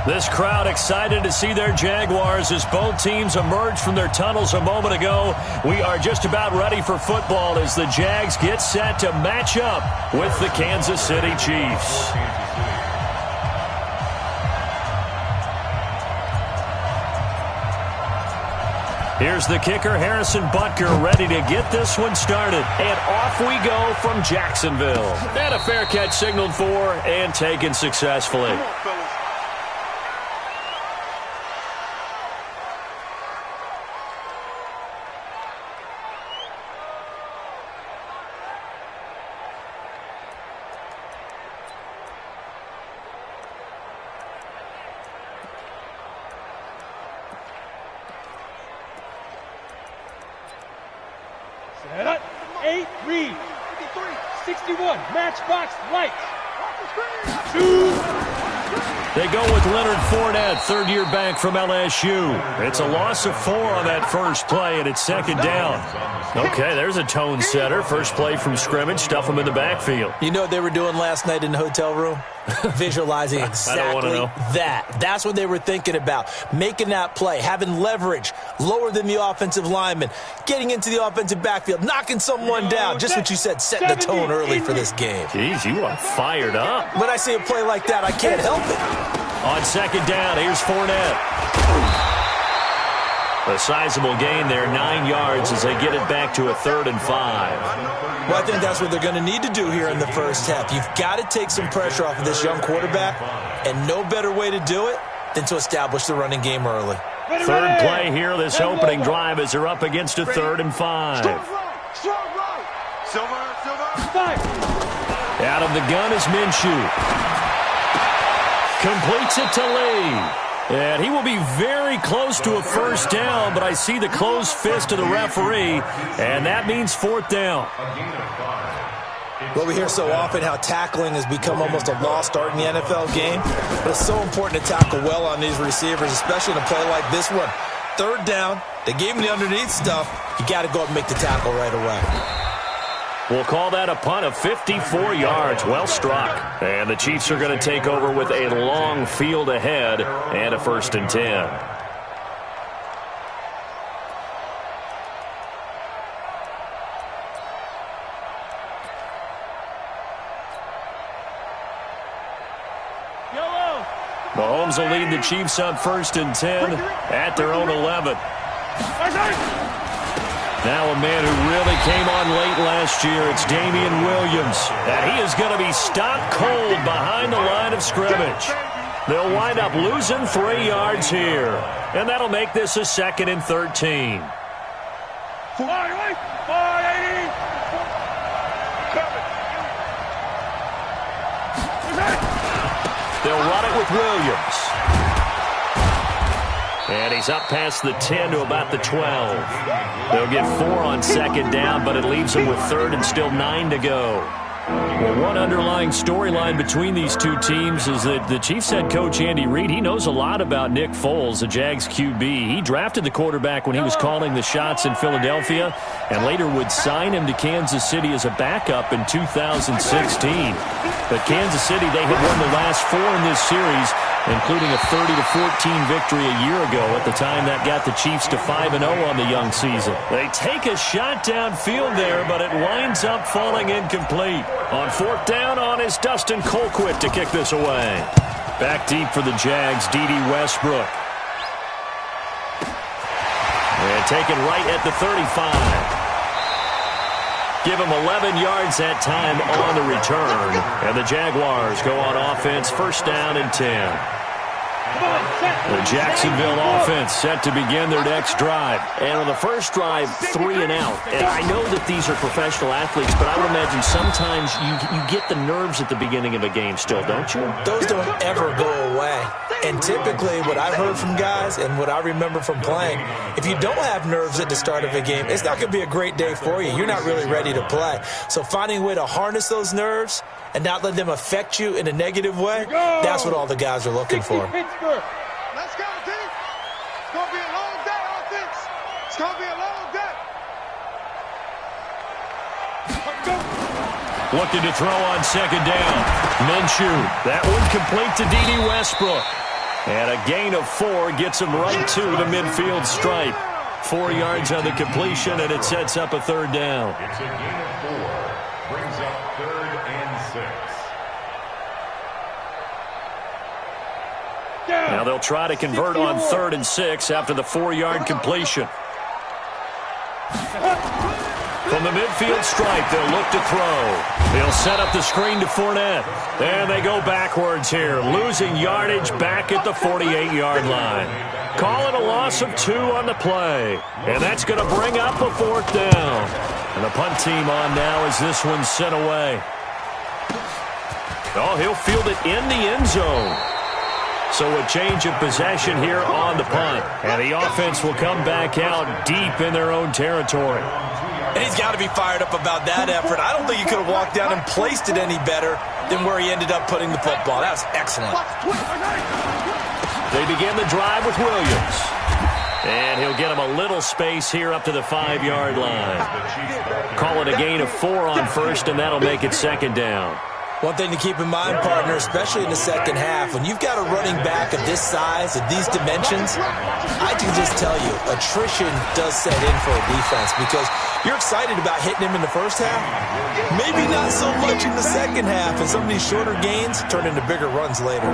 This crowd excited to see their Jaguars as both teams emerge from their tunnels a moment ago. We are just about ready for football as the Jags get set to match up with the Kansas City Chiefs. Here's the kicker, Harrison Butker, ready to get this one started. And off we go from Jacksonville. And a fair catch signaled for and taken successfully. Come on, fellas. Set up. 8, read. 61, matchbox lights. 2. They go with Leonard Fournette, third-year back from LSU. It's a loss of 4 on that first play, and it's second down. Okay, there's a tone setter. First play from scrimmage, stuff them in the backfield. You know what they were doing last night in the hotel room? Visualizing exactly that. That's what they were thinking about. Making that play, having leverage, lower than the offensive lineman, getting into the offensive backfield, knocking someone down. Just what you said, setting the tone early for this game. Jeez, you are fired up. When I see a play like that, I can't help it. On second down, here's Fournette. A sizable gain there, 9 yards as they get it back to a 3rd and 5. Well, I think that's what they're going to need to do here in the first half. You've got to take some pressure off of this young quarterback, and no better way to do it than to establish the running game early. Third play here, this opening drive as they're up against a 3rd and 5. Silver. Out of the gun is Minshew. Completes it to Lee. And he will be very close to a first down, but I see the closed fist of the referee, and that means 4th down. Well, we hear so often how tackling has become almost a lost art in the NFL game, but it's so important to tackle well on these receivers, especially in a play like this one. 3rd down, they gave him the underneath stuff. You got to go up and make the tackle right away. We'll call that a punt of 54 yards. Well struck. And the Chiefs are going to take over with a long field ahead and a 1st and 10. Mahomes will lead the Chiefs on 1st and 10 at their own 11. Now a man who really came on late last year, it's Damian Williams. And he is going to be stopped cold behind the line of scrimmage. They'll wind up losing 3 yards here. And that'll make this a 2nd and 13. They'll run it with Williams. And he's up past the 10 to about the 12. They'll get 4 on 2nd down, but it leaves them with 3rd and still 9 to go. Well, one underlying storyline between these two teams is that the Chiefs head coach Andy Reid, he knows a lot about Nick Foles, the Jags QB. He drafted the quarterback when he was calling the shots in Philadelphia and later would sign him to Kansas City as a backup in 2016. But Kansas City, they had won the last 4 in this series, including a 30-14 victory a year ago. At the time, that got the Chiefs to 5-0 on the young season. They take a shot downfield there, but it winds up falling incomplete. On 4th down, on is Dustin Colquitt to kick this away. Back deep for the Jags, D.D. Westbrook. And taken right at the 35. Give him 11 yards that time on the return. And the Jaguars go on offense, 1st down and 10. The Jacksonville offense set to begin their next drive. And on the first drive, 3 and out. And I know that these are professional athletes, but I would imagine sometimes you get the nerves at the beginning of a game still, don't you? Those don't ever go away. And typically what I've heard from guys and what I remember from playing, if you don't have nerves at the start of a game, it's not going to be a great day for you. You're not really ready to play. So finding a way to harness those nerves and not let them affect you in a negative way, that's what all the guys are looking for. Let's go, team. It's going to be a long day, offense. It's going to be a long day. Looking to throw on 2nd down. Minshew. That one complete to D.D. Westbrook. And a gain of 4 gets him right to the midfield stripe. 4 yards on the completion, and it sets up a third down. It's a gain of 4. Brings up 3rd and 6. Now they'll try to convert on 3rd and 6 after the 4-yard completion. From the midfield stripe, they'll look to throw. They'll set up the screen to Fournette. And they go backwards here, losing yardage back at the 48-yard line. Call it a loss of 2 on the play. And that's going to bring up a 4th down. And the punt team on now as this one's sent away. Oh, he'll field it in the end zone. So a change of possession here on the punt. And the offense will come back out deep in their own territory. And he's got to be fired up about that effort. I don't think he could have walked down and placed it any better than where he ended up putting the football. That was excellent. They begin the drive with Williams. And he'll get him a little space here up to the 5-yard line. Call it a gain of 4 on 1st, and that'll make it 2nd down. One thing to keep in mind, partner, especially in the second half, when you've got a running back of this size, of these dimensions, I can just tell you, attrition does set in for a defense because you're excited about hitting him in the first half. Maybe not so much in the second half, and some of these shorter gains turn into bigger runs later.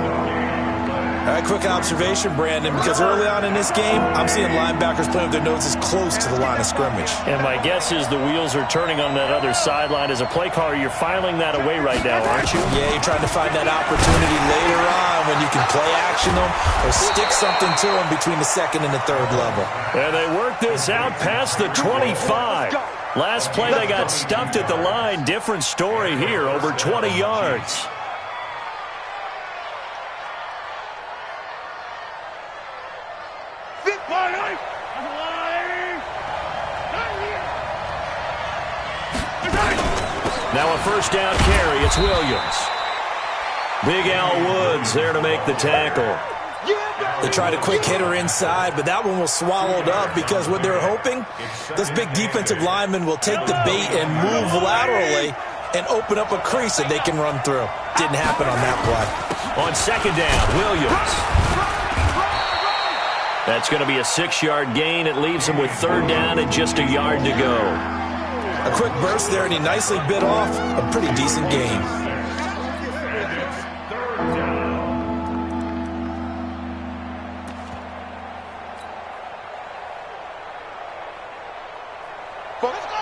All right, quick observation, Brandon, because early on in this game, I'm seeing linebackers playing with their noses close to the line of scrimmage. And my guess is the wheels are turning on that other sideline. As a play caller, you're filing that away right now, aren't you? Yeah, you're trying to find that opportunity later on when you can play action them or stick something to them between the 2nd and the 3rd level. And they work this out past the 25. Last play, they got stuffed at the line. Different story here, over 20 yards. Now a 1st down carry. It's Williams. Big Al Woods there to make the tackle. They tried a quick hitter inside, but that one was swallowed up because what they're hoping, those big defensive linemen will take the bait and move laterally and open up a crease that they can run through. Didn't happen on that play. On 2nd down, Williams. That's going to be a 6-yard gain. It leaves him with 3rd down and just a yard to go. A quick burst there, and he nicely bit off a pretty decent game. Let's go.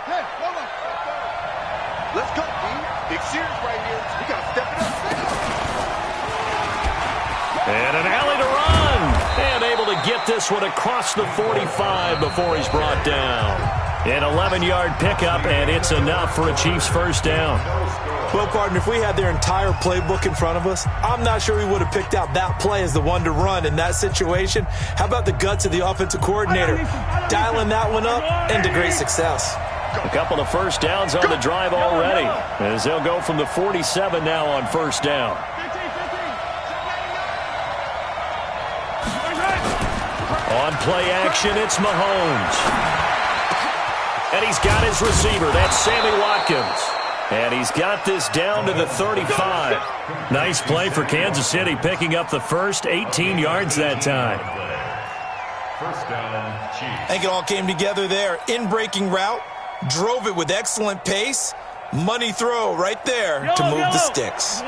Hey, hold on. Let's go, D. Big series right here. We got to step it up. And an alley to run. And able to get this one across the 45 before he's brought down. An 11-yard pickup, and it's enough for a Chiefs 1st down. Well, partner, if we had their entire playbook in front of us, I'm not sure we would have picked out that play as the one to run in that situation. How about the guts of the offensive coordinator? Dialing that one up into great success. A couple of 1st downs on the drive already, as they'll go from the 47 now on 1st down. On play action, it's Mahomes. And he's got his receiver. That's Sammy Watkins. And he's got this down to the 35. Nice play for Kansas City, picking up the first 18 yards that time. 1st down, Chiefs. I think it all came together there. In-breaking route, drove it with excellent pace. Money throw right there to move the sticks.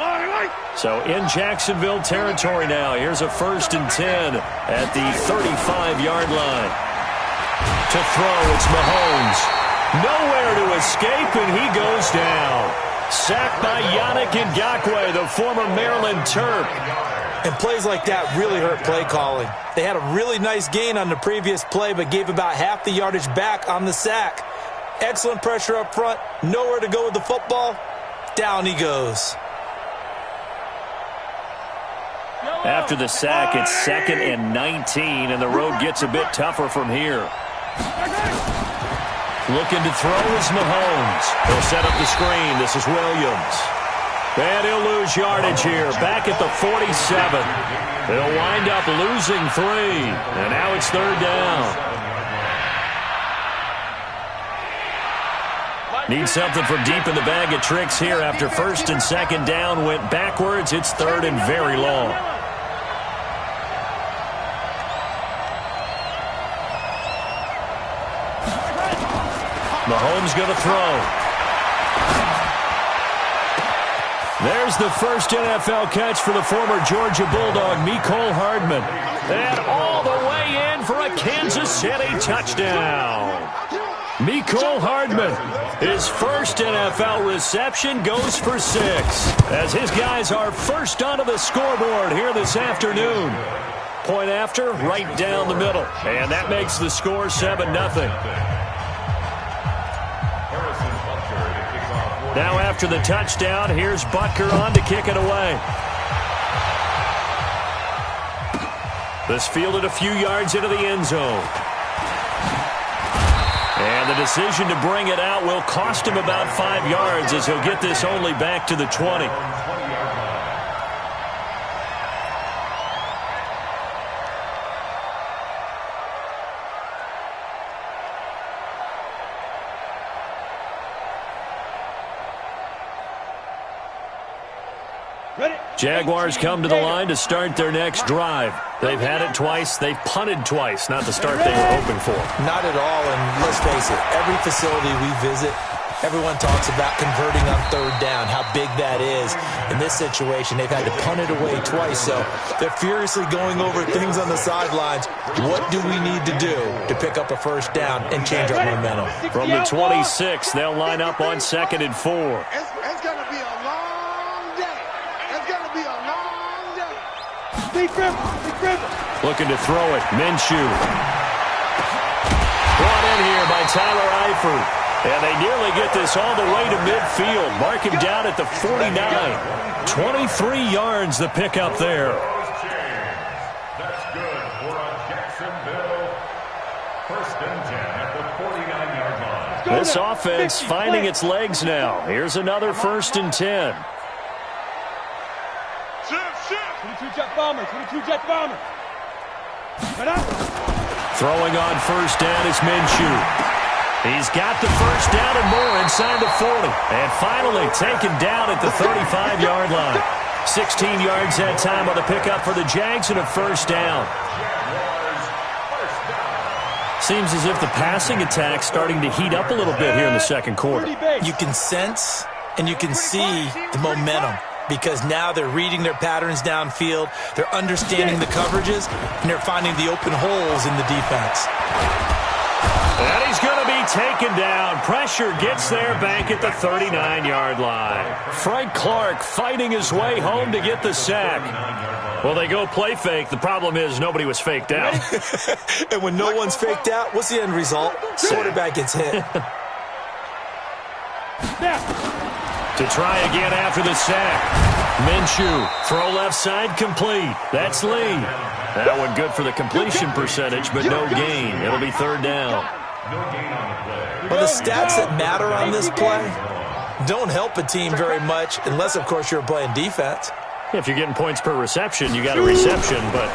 So in Jacksonville territory now. Here's a 1st and 10 at the 35-yard line. To throw, it's Mahomes. Nowhere to escape, and he goes down. Sacked by Yannick Ngakoue, the former Maryland Terp. And plays like that really hurt play calling. They had a really nice gain on the previous play, but gave about half the yardage back on the sack. Excellent pressure up front. Nowhere to go with the football. Down he goes. After the sack, it's 2nd and 19, and the road gets a bit tougher from here. Looking to throw is Mahomes. He'll set up the screen. This is Williams. And he'll lose yardage here. Back at the 47. They'll wind up losing 3. And now it's 3rd down. Need something from deep in the bag of tricks here after 1st and 2nd down. Went backwards. It's 3rd and very long. Mahomes going to throw. There's the first NFL catch for the former Georgia Bulldog, mrCollins Hardman. And all the way in for a Kansas City touchdown. mrCollins Hardman, his first NFL reception, goes for 6. As his guys are first onto the scoreboard here this afternoon. Point after, right down the middle. And that makes the score 7-0. Now after the touchdown, here's Butker on to kick it away. This fielded a few yards into the end zone. And the decision to bring it out will cost him about 5 yards as he'll get this only back to the 20. Jaguars come to the line to start their next drive. They've had it twice. They've punted twice. Not the start they were hoping for. Not at all, and let's face it, every facility we visit, everyone talks about converting on third down, how big that is. In this situation, they've had to punt it away twice, so they're furiously going over things on the sidelines. What do we need to do to pick up a first down and change our momentum? From the 26, they'll line up on 2nd and 4. It's going to be a long day. It's going to be a long day. Looking to throw it. Minshew. Brought in here by Tyler Eifert. And they nearly get this all the way to midfield. Mark him down at the 49. 23 yards the pickup there. That's good for a Jacksonville first and 10 at the 49-yard line. This offense finding its legs now. Here's another 1st and 10. 22-jet bomber, 22-jet bomber. Throwing on 1st down is Minshew. He's got the 1st down and more inside the 40. And finally taken down at the 35-yard line. 16 yards that time on the pickup for the Jags and a 1st down. Seems as if the passing attack's starting to heat up a little bit here in the second quarter. You can sense and you can see the momentum because now they're reading their patterns downfield, they're understanding the coverages, and they're finding the open holes in the defense. And he's going to be taken down. Pressure gets there back at the 39-yard line. Frank Clark fighting his way home to get the sack. Well, they go play fake. The problem is nobody was faked out. And when no one's faked out, what's the end result? Quarterback gets hit. To try again after the sack. Minshew, throw left side, complete. That's Lee. That one good for the completion percentage, but no gain. It'll be 3rd down. Well, the stats that matter on this play don't help a team very much unless, of course, you're playing defense. If you're getting points per reception, you got a reception, but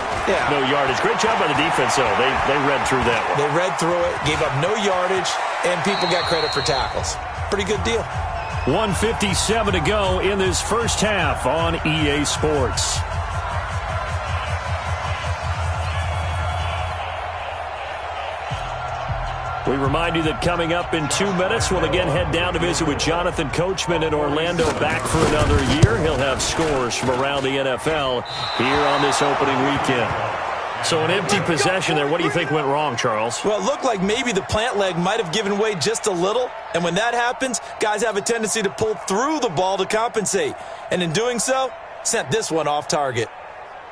no yardage. Great job by the defense, though. They read through that one. They read through it, gave up no yardage, and people got credit for tackles. Pretty good deal. 1:57 to go in this first half on EA Sports. We remind you that coming up in 2 minutes, we'll again head down to visit with Jonathan Coachman in Orlando, back for another year. He'll have scores from around the NFL here on this opening weekend. So an empty possession there. What do you think went wrong, Charles? Well, it looked like maybe the plant leg might have given way just a little. And when that happens, guys have a tendency to pull through the ball to compensate. And in doing so, sent this one off target.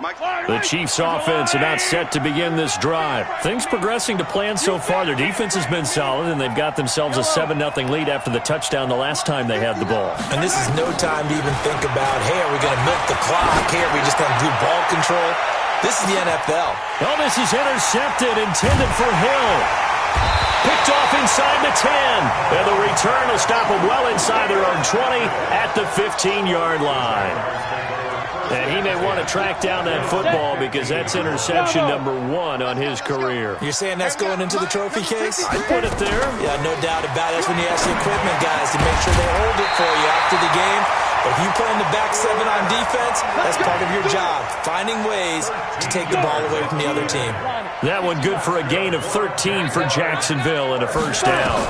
The Chiefs offense about set to begin this drive. Things progressing to plan so far. Their defense has been solid, and they've got themselves a 7-0 lead after the touchdown the last time they had the ball. And this is no time to even think about, hey, are we going to milk the clock? Hey, are we just going to do ball control? This is the NFL. Oh, this is intercepted, intended for Hill. Picked off inside the 10. And the return will stop them well inside their own 20 at the 15-yard line. And he may want to track down that football because that's interception number 1 on his career. You're saying that's going into the trophy case? I put it there. Yeah, no doubt about it. That's when you ask the equipment guys to make sure they hold it for you after the game. But if you play in the back 7 on defense, that's part of your job, finding ways to take the ball away from the other team. That one good for a gain of 13 for Jacksonville and a 1st down.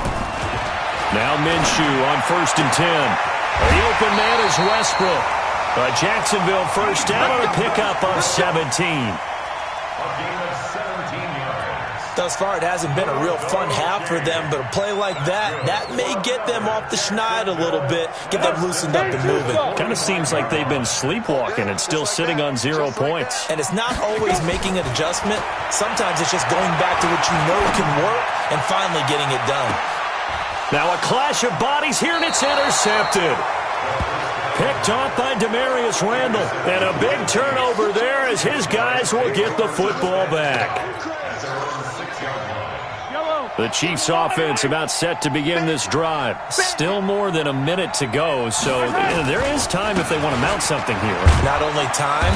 Now Minshew on 1st and 10. The open man is Westbrook. A Jacksonville first down on a pickup of 17. A gain of 17 yards. Thus far, it hasn't been a real fun half for them, but a play like that may get them off the schneid a little bit, get them loosened up and moving. Kind of seems like they've been sleepwalking and still sitting on 0 points. And it's not always making an adjustment. Sometimes it's just going back to what you know can work and finally getting it done. Now a clash of bodies here, and it's intercepted. Picked off by Demarius Randall. And a big turnover there as his guys will get the football back. The Chiefs offense about set to begin this drive. Still more than a minute to go, so there is time if they want to mount something here. Not only time,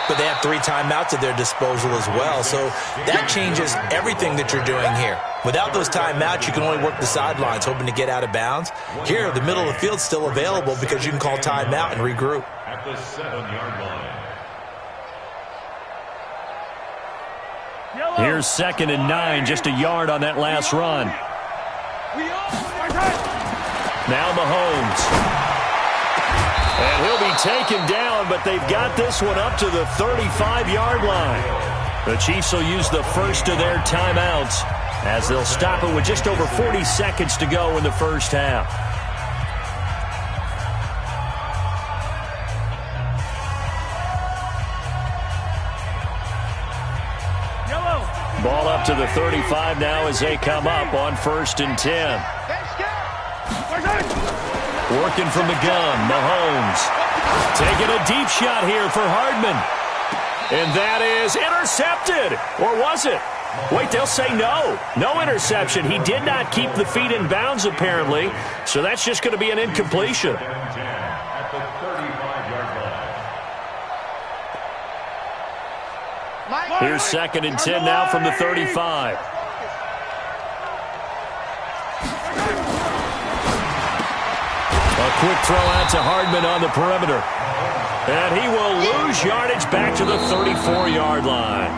but they have 3 timeouts at their disposal as well, so that changes everything that you're doing here. Without those timeouts, you can only work the sidelines, hoping to get out of bounds. Here, the middle of the field's still available because you can call timeout and regroup. At the 7-yard line. Here's 2nd and 9, just a yard on that last run. Now Mahomes. And he'll be taken down, but they've got this one up to the 35-yard line. The Chiefs will use the first of their timeouts as they'll stop it with just over 40 seconds to go in the first half. Ball up to the 35 now as they come up on 1st and 10. Working from the gun, Mahomes. Taking a deep shot here for Hardman. And that is intercepted. Or was it? Wait, they'll say no. No interception. He did not keep the feet in bounds, apparently. So that's just going to be an incompletion. At the 35-yard line. Here's 2nd and 10 now from the 35. A quick throw out to Hardman on the perimeter. And he will lose yardage back to the 34-yard line.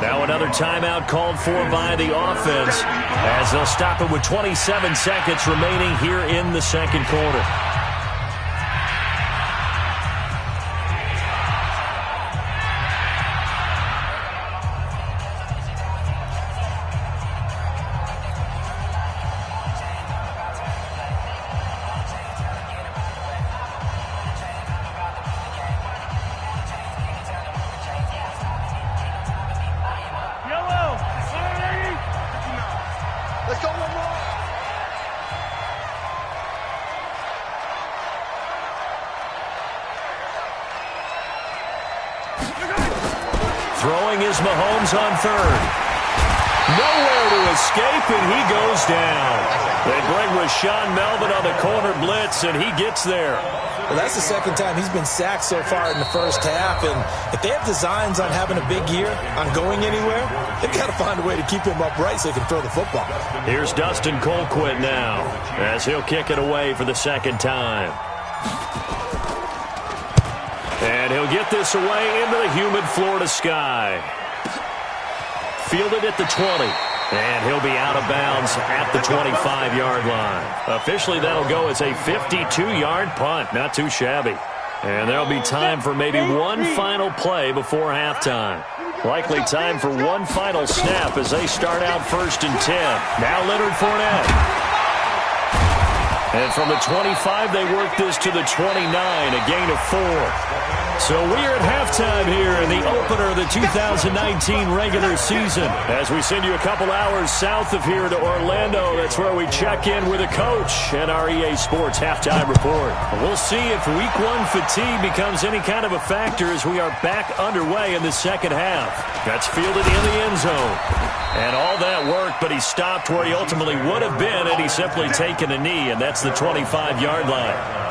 Now another timeout called for by the offense as they'll stop it with 27 seconds remaining here in the second quarter. Let's go one more. Throwing is Mahomes on 3rd. Nowhere to escape, and he goes down. They bring Rashaan Melvin on the corner blitz, and he gets there. Well, that's the second time he's been sacked so far in the first half, and if they have designs on having a big year, on going anywhere, they've got to find a way to keep him upright so he can throw the football. Here's Dustin Colquitt now as he'll kick it away for the second time. And he'll get this away into the humid Florida sky. Fielded at the 20. And he'll be out of bounds at the 25-yard line. Officially, that'll go as a 52-yard punt. Not too shabby. And there'll be time for maybe one final play before halftime. Likely time for one final snap as they start out 1st and 10. Now Leonard Fournette. And from the 25, they work this to the 29, a gain of 4. So we're at halftime here in the opener of the 2019 regular season. As we send you a couple hours south of here to Orlando, that's where we check in with a coach and our EA Sports halftime report. We'll see if week 1 fatigue becomes any kind of a factor as we are back underway in the second half. That's fielded in the end zone. And all that worked, but he stopped where he ultimately would have been had he simply taken a knee, and that's the 25-yard line.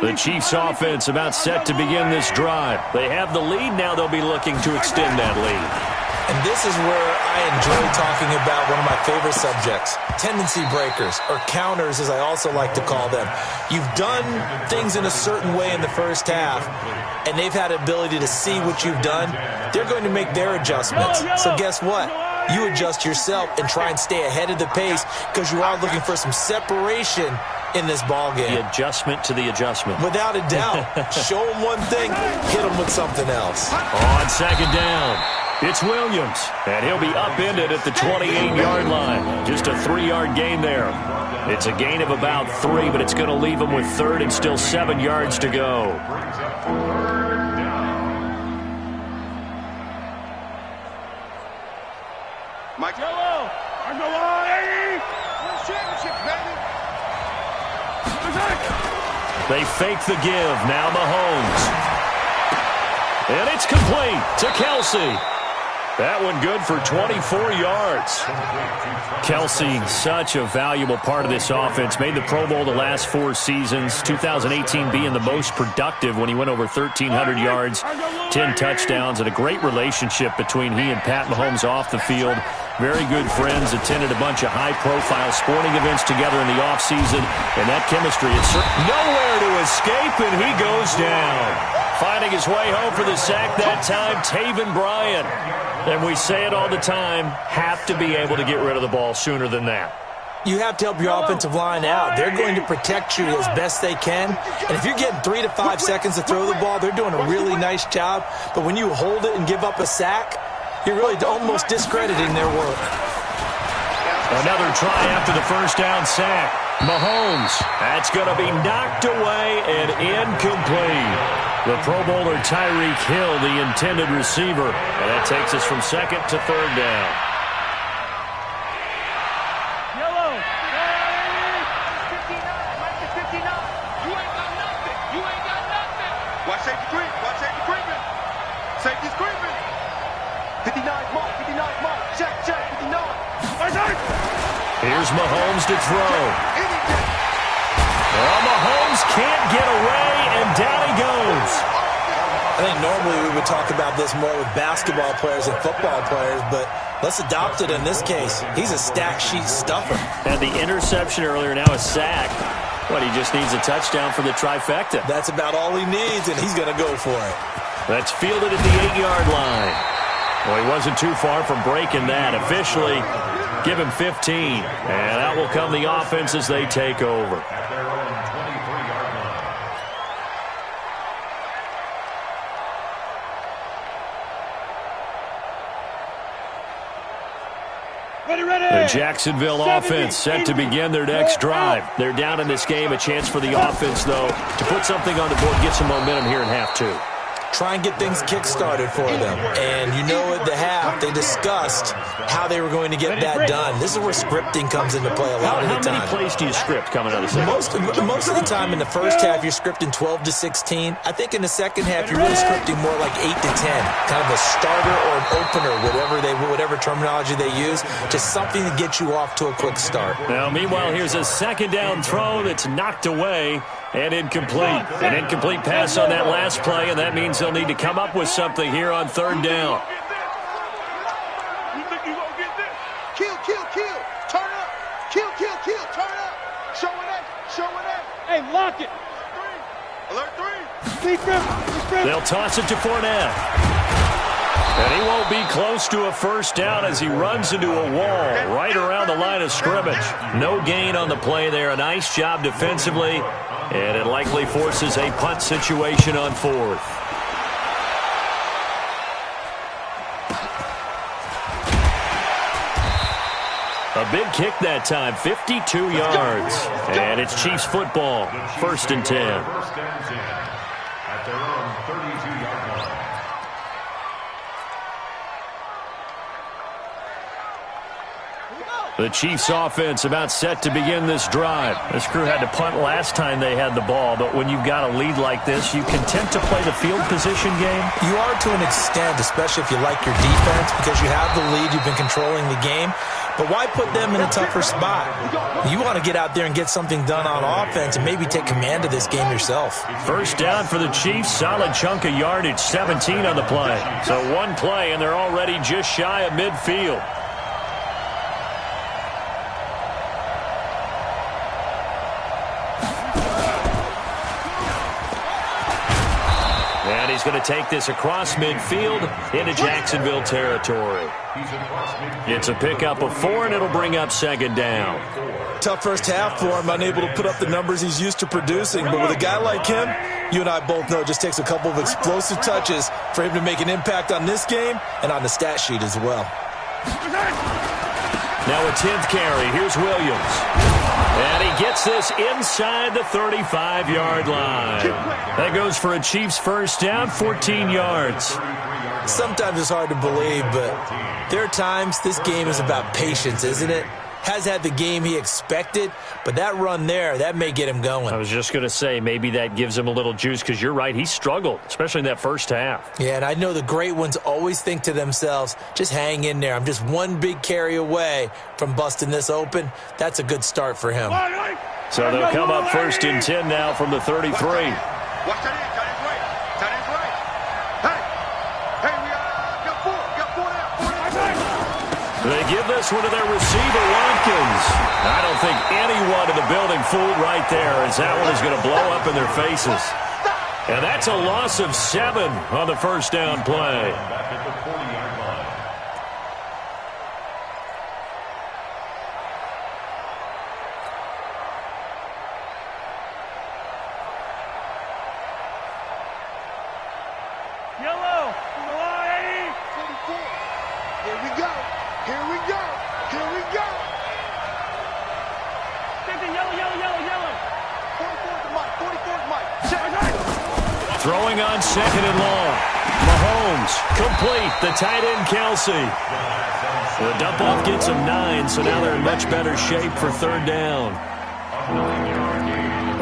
The Chiefs offense about set to begin this drive. They have the lead. Now they'll be looking to extend that lead. And this is where I enjoy talking about one of my favorite subjects, tendency breakers, or counters as I also like to call them. You've done things in a certain way in the first half, and they've had the ability to see what you've done. They're going to make their adjustments. So guess what? You adjust yourself and try and stay ahead of the pace because you are looking for some separation in this ball game. The adjustment to the adjustment. Without a doubt. Show them one thing, hit them with something else. On second down, it's Williams, and he'll be upended at the 28-yard line. Just a 3-yard gain there. It's a gain of about 3, but it's going to leave him with third and still 7 yards to go. Mike. Yellow. On the line. Championship, baby. They fake the give. Now Mahomes. And it's complete to Kelsey. That one good for 24 yards. Kelsey, such a valuable part of this offense. Made the Pro Bowl the last 4 seasons. 2018 being the most productive when he went over 1,300 yards, 10 touchdowns, and a great relationship between he and Pat Mahomes off the field. Very good friends. Attended a bunch of high-profile sporting events together in the offseason. And that chemistry is nowhere to escape, and he goes down. Finding his way home for the sack that time, Taven Bryan. And we say it all the time, have to be able to get rid of the ball sooner than that. You have to help your offensive line out. They're going to protect you as best they can. And if you're getting 3 to 5 seconds to throw the ball, they're doing a really nice job. But when you hold it and give up a sack, you're really almost discrediting their work. Another try after the first down sack. Mahomes, that's going to be knocked away and incomplete. The Pro Bowler Tyreek Hill, the intended receiver. And that takes us from second to third down. Yellow. 59. You ain't got nothing. You ain't got nothing. Watch safety creep. Watch safety creeping. Safety's creeping. 59 mark. 59 mark. Check. 59. Here's Mahomes to throw. Well, Mahomes can't get away, and down he goes. I think normally we would talk about this more with basketball players and football players, but let's adopt it in this case. He's a stack sheet stuffer. Had the interception earlier, now a sack. But he just needs a touchdown for the trifecta. That's about all he needs, and he's going to go for it. That's fielded at the 8-yard line. Well, he wasn't too far from breaking that. Officially, give him 15. And out will come the offense as they take over. At their own 23-yard line. The Jacksonville offense set to begin their next drive. They're down in this game. A chance for the offense, though, to put something on the board, get some momentum here in half 2. Try and get things kick-started for them. And you know at the half, they discussed how they were going to get that done. This is where scripting comes into play a lot of the time. How many plays do you script coming out of the second? Most of the time in the first half, you're scripting 12 to 16. I think in the second half, you're really scripting more like 8 to 10. Kind of a starter or an opener, whatever terminology they use, just something to get you off to a quick start. Now, meanwhile, here's a second down throw that's knocked away and incomplete. An incomplete pass on that last play, and that means they'll need to come up with something here on third down. You think you gonna get this? Kill. Turn up. Kill. Turn up. Showing that. Hey, lock it. Alert 3. They'll toss it to Fournette. And he won't be close to a first down as he runs into a wall right around the line of scrimmage. No gain on the play there. A nice job defensively, and it likely forces a punt situation on fourth. A big kick that time, 52 yards. And it's Chiefs football, 1st and 10. First and 10 at their own 32-yard line. The Chiefs offense about set to begin this drive. This crew had to punt last time they had the ball, but when you've got a lead like this, you content to play the field position game? You are to an extent, especially if you like your defense, because you have the lead, you've been controlling the game. but why put them in a tougher spot? You want to get out there and get something done on offense and maybe take command of this game yourself. First down for the Chiefs. Solid chunk of yardage, 17 on the play. So one play, and they're already just shy of midfield. And he's going to take this across midfield into Jacksonville territory. It's a pickup of 4, and it'll bring up second down. Tough first half for him, unable to put up the numbers he's used to producing. But with a guy like him, you and I both know it just takes a couple of explosive touches for him to make an impact on this game and on the stat sheet as well. Now a 10th carry. Here's Williams. And he gets this inside the 35-yard line. That goes for a Chiefs first down, 14 yards. Sometimes it's hard to believe, but there are times this game is about patience, isn't it? Has had the game he expected, but that run there, that may get him going. I was just going to say, maybe that gives him a little juice, because you're right, he struggled, especially in that first half. Yeah, and I know the great ones always think to themselves, just hang in there. I'm just one big carry away from busting this open. That's a good start for him. So they'll come up first and 10 now from the 33. Watch that in, tight end's right. Tight end's right. Hey, we got 4 now. They give this one to their receiver, Watkins. I don't think anyone in the building fooled right there, as that one is going to blow up in their faces. And that's a loss of 7 on the first down play. Back at the 40-yard line. Yellow. Come on, Eddie. 44. Here we go. Here we go. Here we go. 50, yellow. 44's Mike. 44's Mike. Throwing on second and long. Mahomes, complete. The tight end, Kelsey. The dump off gets him 9, so now they're in much better shape for third down.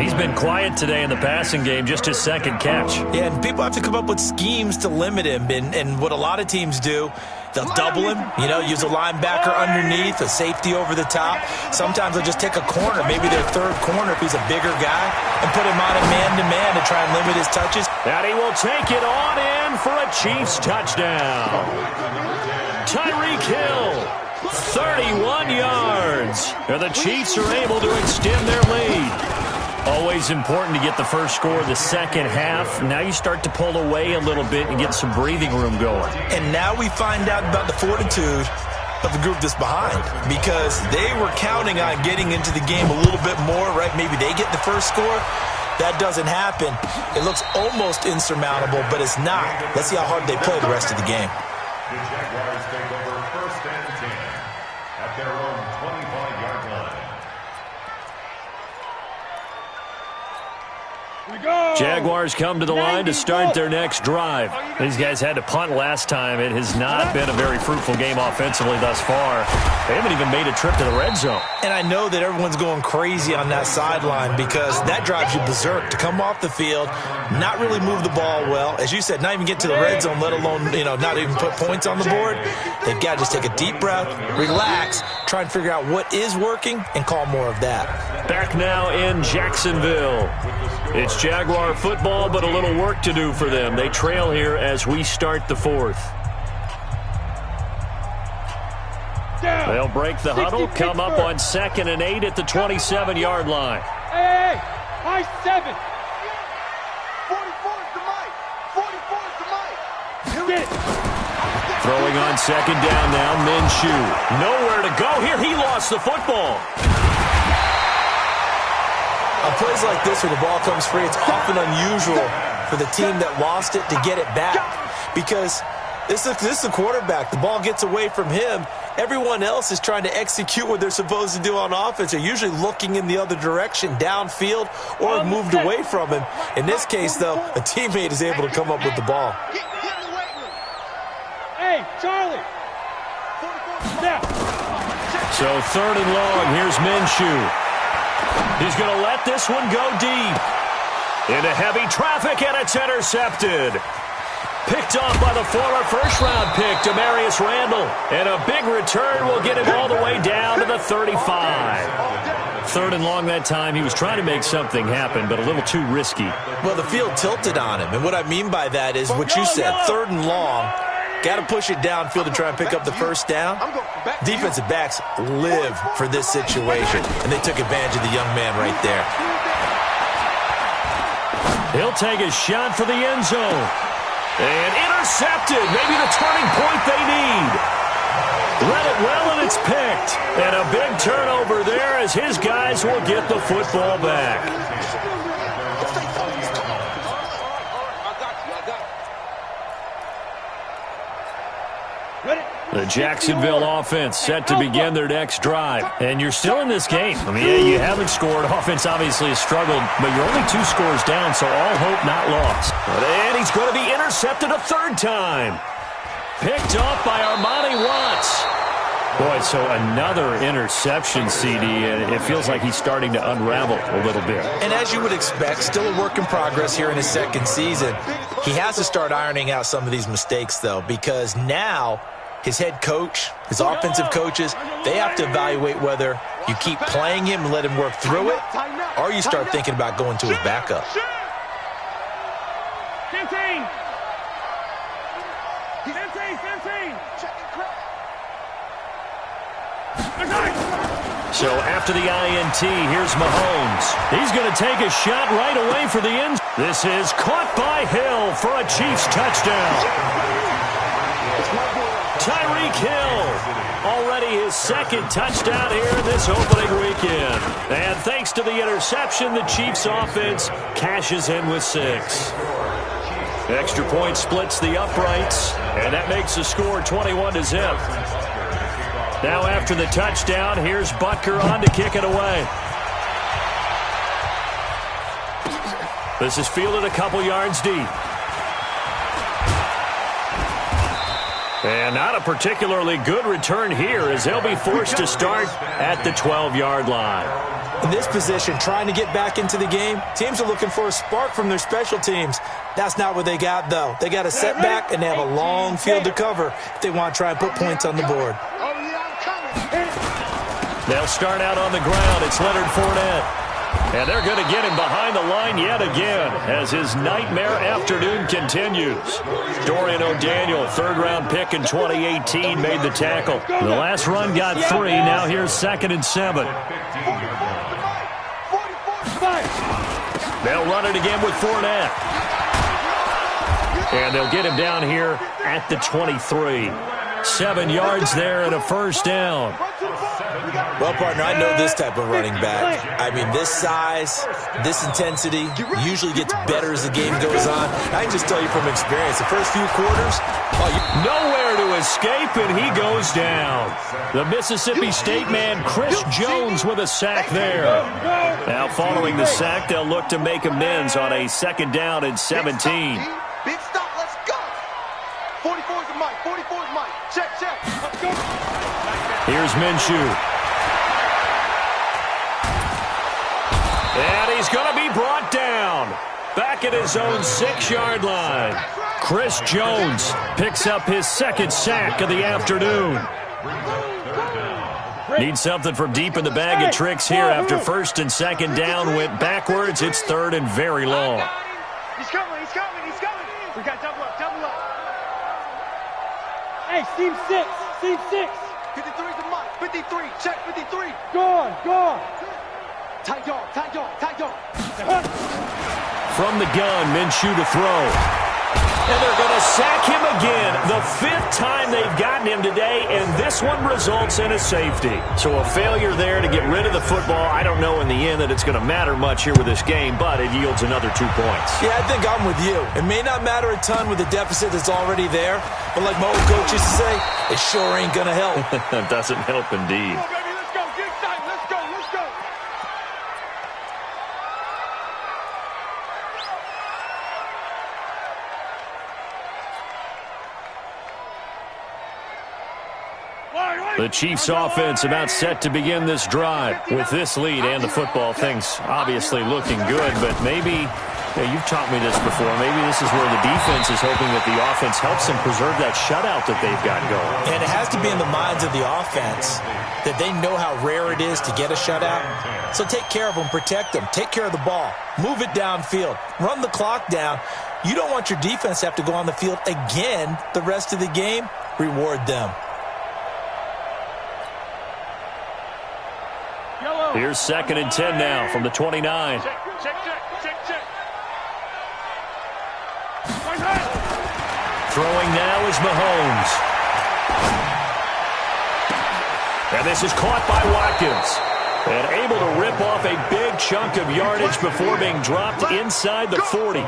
He's been quiet today in the passing game, just his second catch. Yeah, and people have to come up with schemes to limit him, and what a lot of teams do, they'll double him, use a linebacker underneath, a safety over the top. Sometimes they'll just take a corner, maybe their third corner if he's a bigger guy, and put him on a man-to-man to try and limit his touches. And he will take it on in for a Chiefs touchdown. Tyreek Hill, 31 yards. And the Chiefs are able to extend their lead. Always important to get the first score of the second half. Now you start to pull away a little bit and get some breathing room going. And now we find out about the fortitude of the group that's behind, because they were counting on getting into the game a little bit more, right? Maybe they get the first score. That doesn't happen. It looks almost insurmountable, but it's not. Let's see how hard they play the rest of the game. The Jaguars take over first and 10 at their own 25-yard line. Jaguars come to the line to start their next drive. These guys had to punt last time. It has not been a very fruitful game offensively thus far. They haven't even made a trip to the red zone. And I know that everyone's going crazy on that sideline, because that drives you berserk to come off the field, not really move the ball well. As you said, not even get to the red zone, let alone, not even put points on the board. They've got to just take a deep breath, relax, try and figure out what is working, and call more of that. Back now in Jacksonville. It's Jaguar football, but a little work to do for them. They trail here as we start the fourth. They'll break the huddle, come up on 2nd and 8 at the 27-yard line. Hey, high 7. 44's the Mike. 44's the Mike. Get it. Throwing on second down now, Minshew. Nowhere to go here. He lost the football. On plays like this where the ball comes free, it's often unusual for the team that lost it to get it back, because this is the quarterback. The ball gets away from him. Everyone else is trying to execute what they're supposed to do on offense. They're usually looking in the other direction, downfield, or have moved away from him. In this case, though, a teammate is able to come up with the ball. Hey, Charlie. Now. So 3rd and long, here's Minshew. He's going to let this one go deep. Into heavy traffic, and it's intercepted. Picked off by the former first-round pick, Demarius Randall. And a big return will get him all the way down to the 35. Third and long that time. He was trying to make something happen, but a little too risky. Well, the field tilted on him. And what I mean by that is what you said, third and long. Got to push it downfield to try and pick up the first down. Defensive backs live for this situation, and they took advantage of the young man right there. He'll take a shot for the end zone. And intercepted. Maybe the turning point they need. Read it well, and it's picked. And a big turnover there as his guys will get the football back. The Jacksonville offense set to begin their next drive. And you're still in this game. I mean, yeah, you haven't scored. Offense obviously has struggled, but you're only 2 scores down, so all hope not lost. And he's going to be intercepted a third time. Picked off by Armani Watts. Boy, so another interception, CD, and it feels like he's starting to unravel a little bit. And as you would expect, still a work in progress here in his second season. He has to start ironing out some of these mistakes, though, because now his head coach, his offensive coaches, they have to evaluate whether you keep playing him and let him work through it, or you start thinking about going to his backup. 15. So after the INT, here's Mahomes. He's going to take a shot right away for the end. This is caught by Hill for a Chiefs touchdown. Tyreek Hill, already his second touchdown here in this opening weekend. And thanks to the interception, the Chiefs offense cashes in with 6. Extra point splits the uprights, and that makes the score 21-0. Now after the touchdown, here's Butker on to kick it away. This is fielded a couple yards deep. And not a particularly good return here as they'll be forced to start at the 12-yard line. In this position, trying to get back into the game, teams are looking for a spark from their special teams. That's not what they got, though. They got a setback, and they have a long field to cover if they want to try and put points on the board. They'll start out on the ground. It's Leonard Fournette. And they're going to get him behind the line yet again as his nightmare afternoon continues. Dorian O'Daniel, third-round pick in 2018, made the tackle. The last run got 3. Now here's 2nd and 7. They'll run it again with Fournette. And they'll get him down here at the 23. 7 yards there and a first down. Well, partner, I know this type of running back. I mean, this size, this intensity usually gets better as the game goes on. I can just tell you from experience, the first few quarters, nowhere to escape, and he goes down. The Mississippi State man, Chris Jones, with a sack there. Now, following the sack, they'll look to make amends on a 2nd down and 17. Big stop, let's go. 44 is the mic, 44 is Mike. Check. Let's go. Here's Minshew. And he's going to be brought down. Back at his own 6-yard line. Chris Jones picks up his 2nd sack of the afternoon. Needs something from deep in the bag of tricks here after 1st and 2nd down went backwards. It's 3rd and very long. He's coming. We got double up. Hey, seam 6. 53 is the mic, 53, check 53. Gone. Tight yard. From the gun, Minshew to throw. And they're going to sack him again. The 5th time they've gotten him today, and this one results in a safety. So a failure there to get rid of the football. I don't know in the end that it's going to matter much here with this game, but it yields another 2 points. Yeah, I think I'm with you. It may not matter a ton with the deficit that's already there, but like my old coach used to say, it sure ain't going to help. It doesn't help indeed. Come on, baby, let's go. Get excited. Let's go. The Chiefs offense about set to begin this drive. With this lead and the football, things obviously looking good, but maybe Yeah, you've taught me this before. Maybe this is where the defense is hoping that the offense helps them preserve that shutout that they've got going. And it has to be in the minds of the offense that they know how rare it is to get a shutout. So take care of them, protect them, take care of the ball, move it downfield, run the clock down. You don't want your defense to have to go on the field again the rest of the game. Reward them. Here's 2nd and 10 now from the 29. Check. Throwing now is Mahomes. And this is caught by Watkins. And able to rip off a big chunk of yardage before being dropped inside the 40.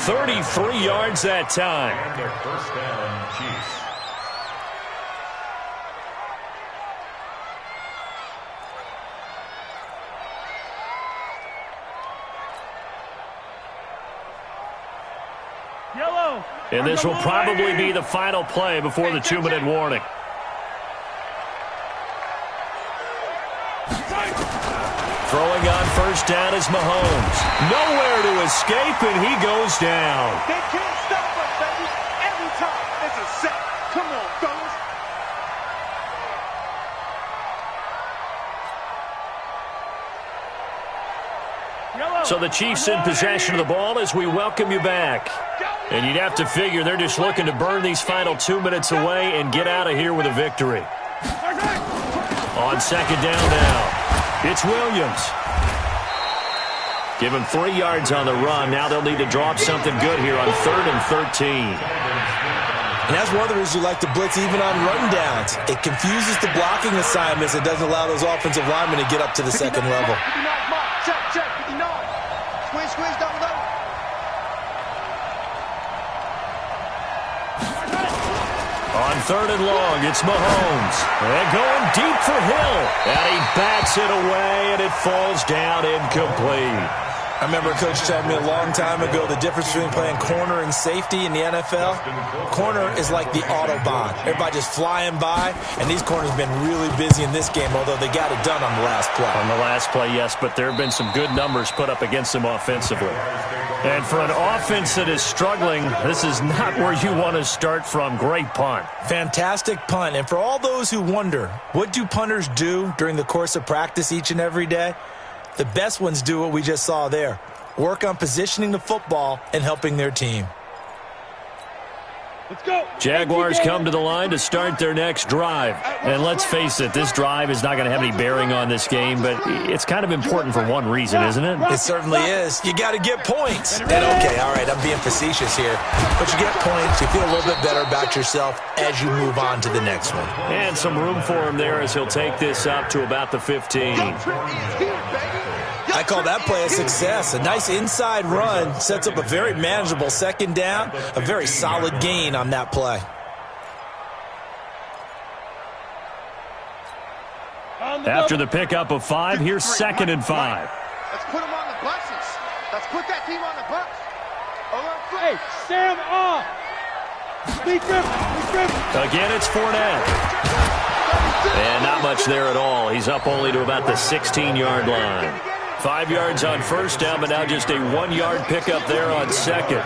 33 yards that time. And their first down, Chiefs. And this will probably be the final play before the 2-minute warning. Throwing on first down is Mahomes. Nowhere to escape, and he goes down. They can't stop us, baby. Every time it's a sack. Come on, fellas. So the Chiefs in possession of the ball as we welcome you back. And you'd have to figure they're just looking to burn these final 2 minutes away and get out of here with a victory. On second down now, it's Williams. Give him 3 yards on the run. Now they'll need to drop something good here on 3rd and 13. And that's one of the reasons you like to blitz even on rundowns. It confuses the blocking assignments. It doesn't allow those offensive linemen to get up to the second level. Check, 59. Squeeze, double. On 3rd and long, it's Mahomes. And going deep for Hill. And he bats it away, and it falls down incomplete. I remember Coach telling me a long time ago the difference between playing corner and safety in the NFL. Corner is like the Autobahn. Everybody just flying by, and these corners have been really busy in this game, although they got it done on the last play. On the last play, yes, but there have been some good numbers put up against them offensively. And for an offense that is struggling, this is not where you want to start from. Great punt. Fantastic punt. And for all those who wonder, what do punters do during the course of practice each and every day? The best ones do what we just saw there. Work on positioning the football and helping their team. Let's go. Jaguars come to the line to start their next drive. And let's face it, this drive is not going to have any bearing on this game, but it's kind of important for one reason, isn't it? It certainly is. You got to get points. And okay, all right, I'm being facetious here, but you get points, you feel a little bit better about yourself as you move on to the next one. And some room for him there as he'll take this up to about the 15. I call that play a success. A nice inside run sets up a very manageable second down, a very solid gain on that play. After the pickup of 5, here's 2nd and 5. Let's put him on the buses. Let's put that team on the bus. Hey, Sam off. Again, it's Fournette. And not much there at all. He's up only to about the 16-yard line. 5 yards on first down, but now just a 1-yard pickup there on 2nd.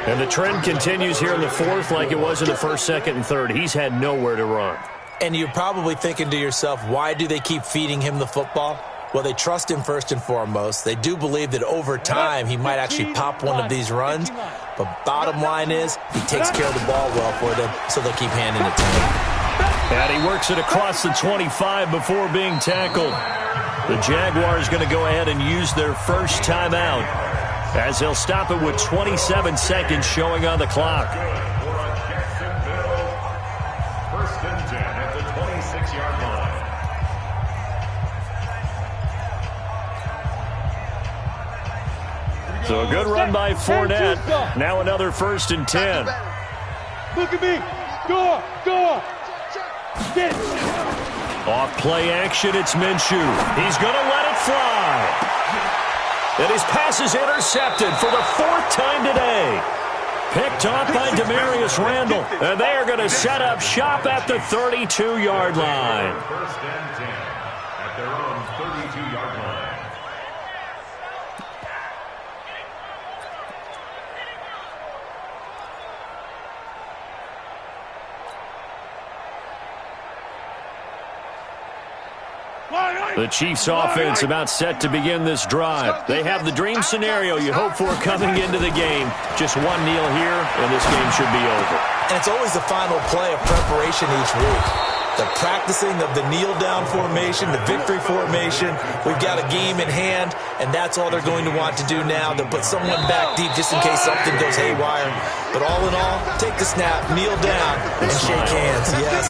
And the trend continues here in the 4th like it was in the 1st, 2nd, and 3rd. He's had nowhere to run. And you're probably thinking to yourself, why do they keep feeding him the football? Well, they trust him first and foremost. They do believe that over time he might actually pop one of these runs. But bottom line is he takes care of the ball well for them, so they'll keep handing it to him. And he works it across the 25 before being tackled. The Jaguars going to go ahead and use their first timeout as they'll stop it with 27 seconds showing on the clock. First and 10 at the 26-yard line. So a good run by Fournette. Now another 1st and 10. Look at me. Go. Get it. Off play action, it's Minshew. He's going to let it fly. And his pass is intercepted for the 4th time today. Picked off by Demarius Randall. And they are going to set up shop at the 32-yard line. First and 10 at their own 32-yard line. The Chiefs offense about set to begin this drive. They have the dream scenario you hope for coming into the game. Just one kneel here, and this game should be over. And it's always the final play of preparation each week. The practicing of the kneel-down formation, the victory formation. We've got a game in hand, and that's all they're going to want to do now, to put someone back deep just in case something goes haywire. But all in all, take the snap, kneel down, and shake hands. Yes.